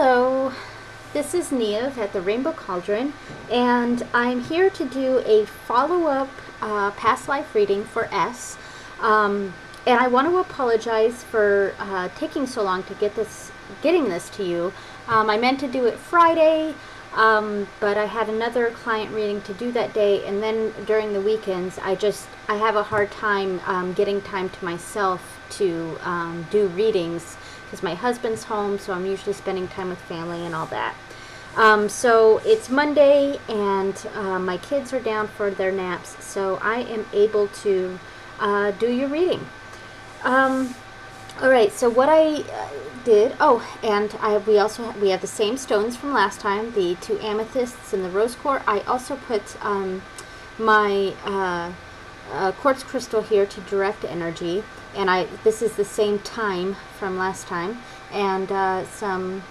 Hello, this is Neve at the Rainbow Cauldron, and I'm here to do a follow-up past life reading for S. And I want to apologize for taking so long to getting this to you. I meant to do it Friday, but I had another client reading to do that day, and then during the weekends, I have a hard time getting time to myself to do readings because my husband's home, so I'm usually spending time with family and all that. So it's Monday, and my kids are down for their naps, so I am able to do your reading. All right, so what I did, and we have the same stones from last time, the two amethysts and the rose quartz. I also put my quartz crystal here to direct energy, and this is the same time from last time, and some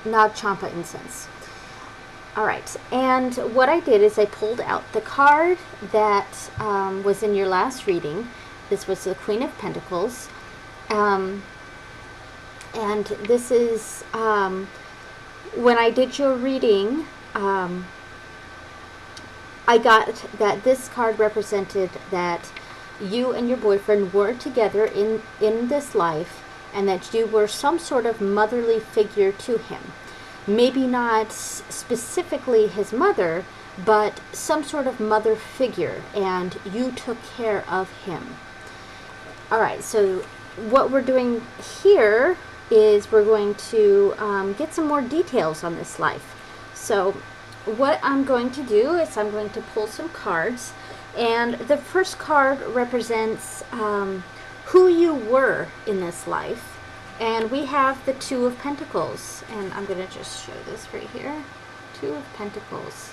Nag Champa incense. All right, and what I did is I pulled out the card that was in your last reading. This was the Queen of Pentacles, and this is when I did your reading. I got that this card represented that you and your boyfriend were together in this life, and that you were some sort of motherly figure to him. Maybe not specifically his mother, but some sort of mother figure, and you took care of him. All right, so what we're doing here is we're going to get some more details on this life. So what I'm going to do is I'm going to pull some cards, and the first card represents who you were in this life, and we have the Two of Pentacles, and I'm going to just show this right here. Two of Pentacles.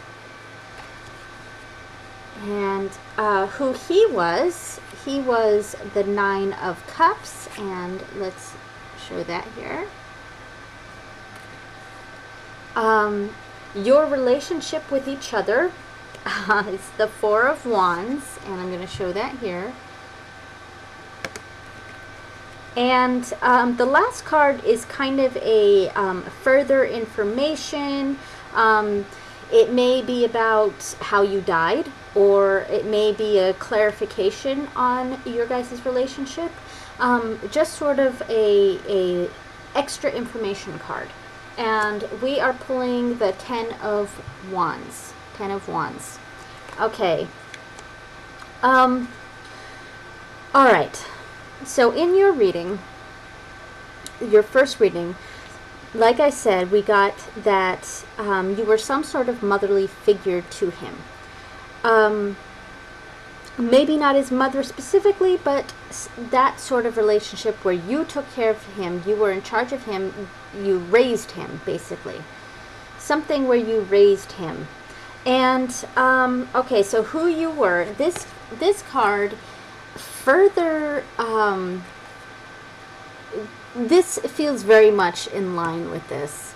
And who he was the Nine of Cups, and let's show that here. Your relationship with each other is the Four of Wands, and I'm going to show that here. And the last card is kind of a further information. It may be about how you died, or it may be a clarification on your guys' relationship. Just sort of a extra information card. And we are pulling the Ten of Wands. Ten of Wands. Okay. All right. So in your reading, your first reading, like I said, we got that you were some sort of motherly figure to him. Maybe not his mother specifically, but that sort of relationship where you took care of him, you were in charge of him, you raised him, basically. Something where you raised him. And, okay, so who you were, this card further, this feels very much in line with this.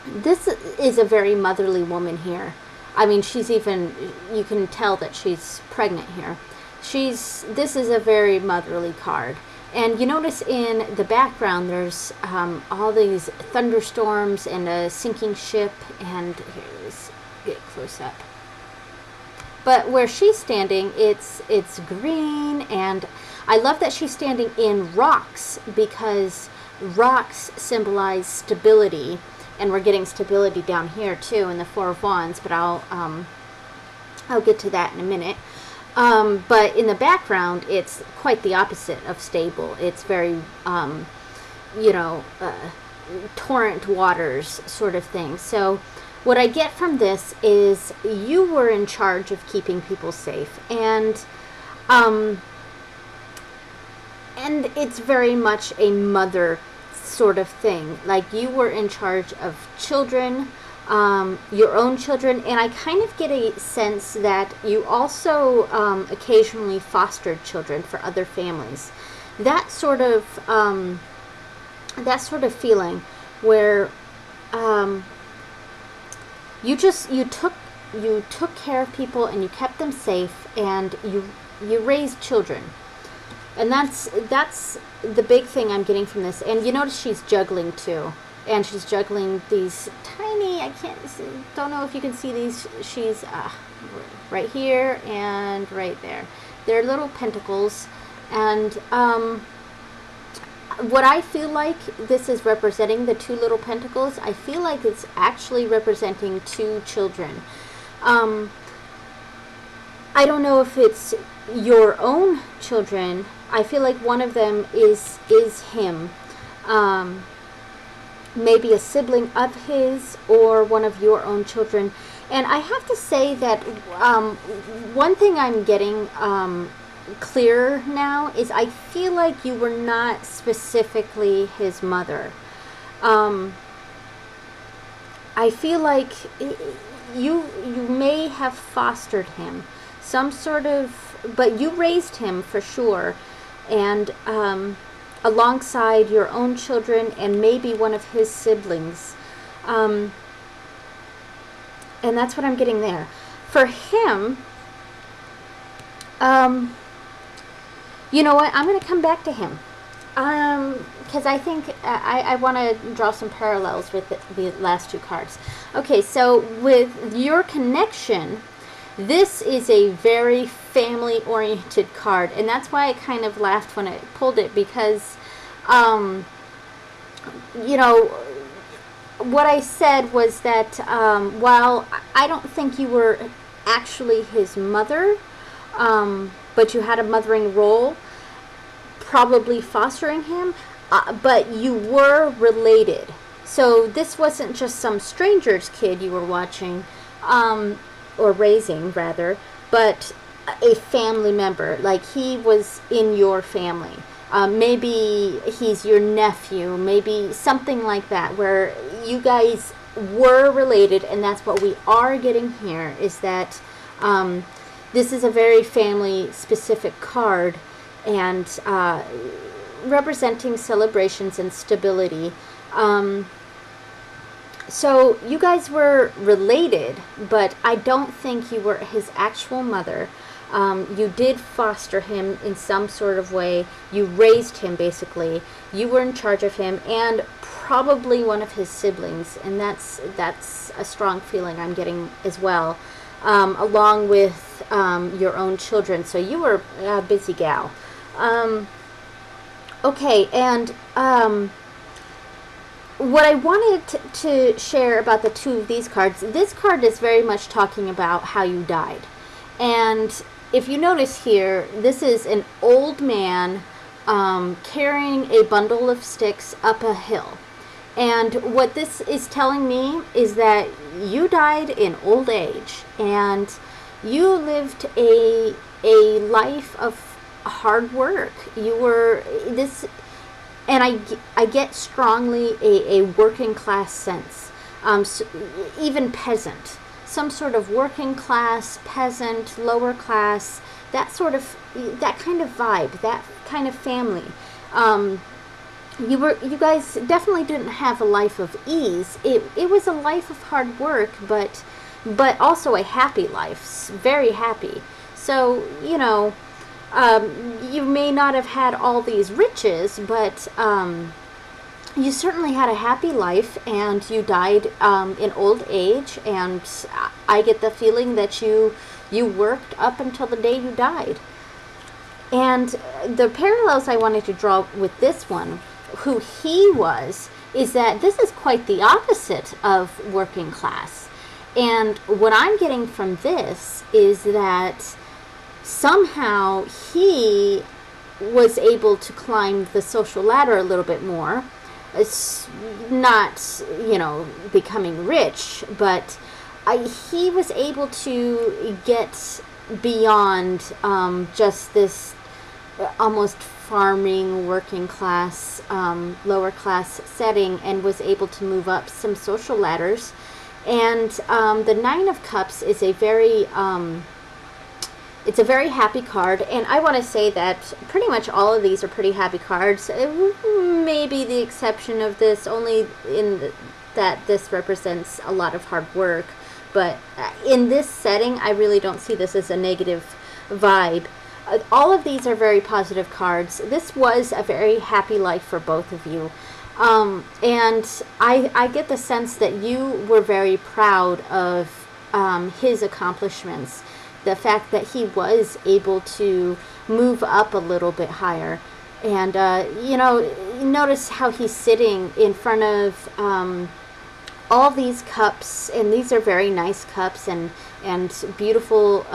This is a very motherly woman here. I mean, you can tell that she's pregnant here. This is a very motherly card. And you notice in the background, there's all these thunderstorms and a sinking ship, and here, let's get close up. But where she's standing, it's green, and I love that she's standing in rocks, because rocks symbolize stability, and we're getting stability down here too in the Four of Wands, but I'll get to that in a minute. But in the background, it's quite the opposite of stable. It's very, torrent waters sort of thing. So what I get from this is you were in charge of keeping people safe, and it's very much a mother sort of thing. Like, you were in charge of children, your own children, and I kind of get a sense that you also occasionally fostered children for other families. That sort of feeling where you took care of people, and you kept them safe, and you raised children. And that's the big thing I'm getting from this. And you notice she's juggling too. And she's juggling these tiny, I can't see, don't know if you can see these. She's right here and right there. They're little pentacles. And what I feel like this is representing, the two little pentacles, I feel like it's actually representing two children. I don't know if it's your own children. I feel like one of them is him. Maybe a sibling of his or one of your own children. And I have to say that one thing I'm getting clearer now is I feel like you were not specifically his mother. I feel like you may have fostered him, some sort of, but you raised him for sure, and alongside your own children and maybe one of his siblings. And that's what I'm getting there. For him, you know what? I'm going to come back to him. Because I think I want to draw some parallels with the last two cards. Okay, so with your connection, this is a very family-oriented card. And that's why I kind of laughed when I pulled it. Because, you know, what I said was that while I don't think you were actually his mother, but you had a mothering role, probably fostering him, but you were related. So this wasn't just some stranger's kid you were watching, or raising rather, but a family member. Like he was in your family. Maybe he's your nephew, maybe something like that, where you guys were related, and that's what we are getting here, is that this is a very family-specific card, and representing celebrations and stability. So you guys were related, but I don't think you were his actual mother. You did foster him in some sort of way. You raised him, basically. You were in charge of him, and probably one of his siblings, and that's a strong feeling I'm getting as well, along with your own children. So you were a busy gal. Okay, and what I wanted to share about the two of these cards, this card is very much talking about how you died. And if you notice here, this is an old man carrying a bundle of sticks up a hill. And what this is telling me is that you died in old age, and you lived a life of hard work. You were this, and I get strongly a working class sense, so even peasant, some sort of working class, peasant, lower class, that kind of vibe, that kind of family. You guys definitely didn't have a life of ease. It was a life of hard work, but also a happy life, very happy. So, you know, you may not have had all these riches, but you certainly had a happy life, and you died in old age, and I get the feeling that you worked up until the day you died. And the parallels I wanted to draw with this one, who he was, is that this is quite the opposite of working class. And what I'm getting from this is that somehow he was able to climb the social ladder a little bit more. It's not, you know, becoming rich, but he was able to get beyond just this almost farming, working class, lower class setting, and was able to move up some social ladders. And the Nine of Cups is a very it's a very happy card, and I want to say that pretty much all of these are pretty happy cards. Maybe the exception of this, only in that this represents a lot of hard work. But in this setting, I really don't see this as a negative vibe. all of these are very positive cards. This was a very happy life for both of you. And I get the sense that you were very proud of his accomplishments. The fact that he was able to move up a little bit higher. And, notice how he's sitting in front of all these cups, and these are very nice cups and beautiful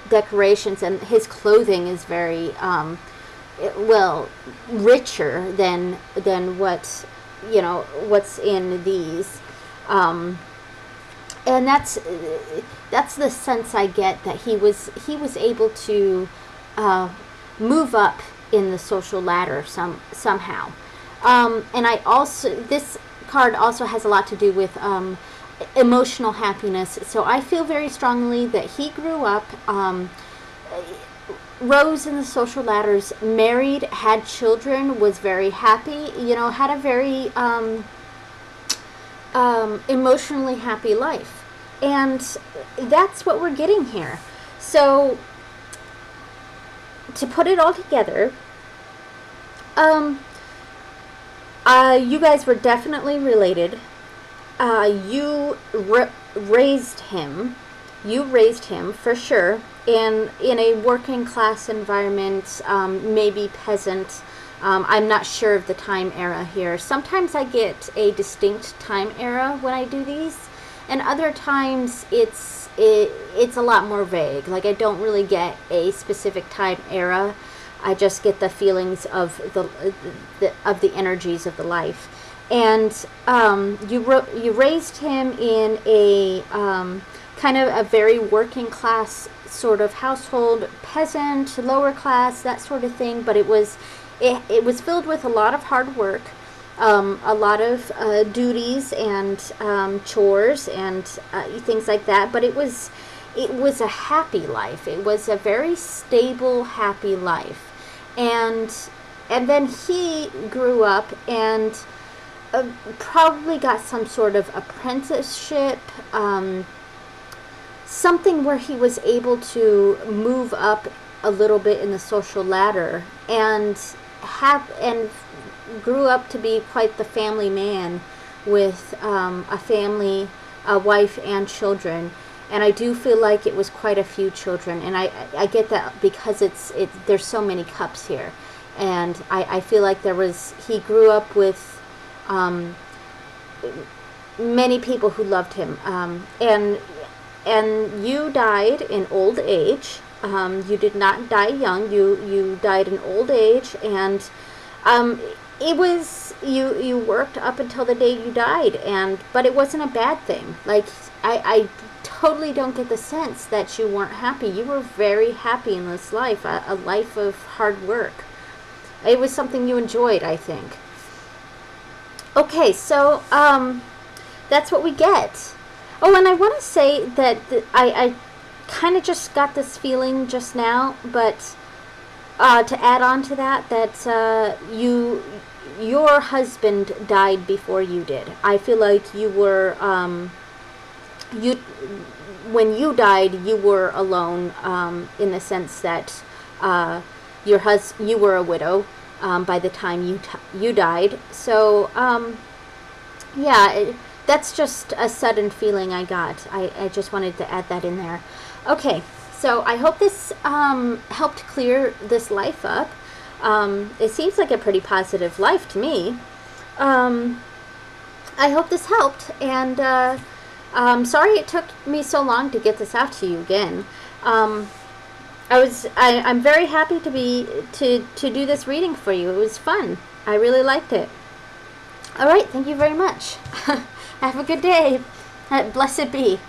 decorations, and his clothing is very richer than what what's in these, and that's the sense I get, that he was able to move up in the social ladder somehow. And this card also has a lot to do with emotional happiness. So I feel very strongly that he grew up, rose in the social ladders, married, had children, was very happy, had a very emotionally happy life. And that's what we're getting here. So to put it all together, you guys were definitely related. You raised him. You raised him for sure in a working class environment, maybe peasant. I'm not sure of the time era here. Sometimes I get a distinct time era when I do these, and other times it's a lot more vague. Like, I don't really get a specific time era. I just get the feelings of the energies of the life. And you raised him in a kind of a very working class sort of household, peasant, lower class, that sort of thing. But it was filled with a lot of hard work, a lot of duties and chores and things like that. But it was a happy life. It was a very stable, happy life. And then he grew up and probably got some sort of apprenticeship, something where he was able to move up a little bit in the social ladder, and grew up to be quite the family man with a family, a wife, and children. And I do feel like it was quite a few children, and I get that because there's so many cups here, and I feel like he grew up with many people who loved him, and you died in old age. You did not die young. You died in old age, and it was you worked up until the day you died, but it wasn't a bad thing. Like, I totally don't get the sense that you weren't happy. You were very happy in this life, a life of hard work. It was something you enjoyed, I think. Okay, so that's what we get. Oh, and I want to say that I kind of just got this feeling just now, but to add on to that your husband died before you did. I feel like you were when you died, you were alone, in the sense that you were a widow by the time you died. So yeah, that's just a sudden feeling I got. I just wanted to add that in there. Okay, so I hope this helped clear this life up. It seems like a pretty positive life to me. I hope this helped, and sorry it took me so long to get this out to you again. I'm very happy to do this reading for you. It was fun. I really liked it. All right, thank you very much. Have a good day. Blessed be.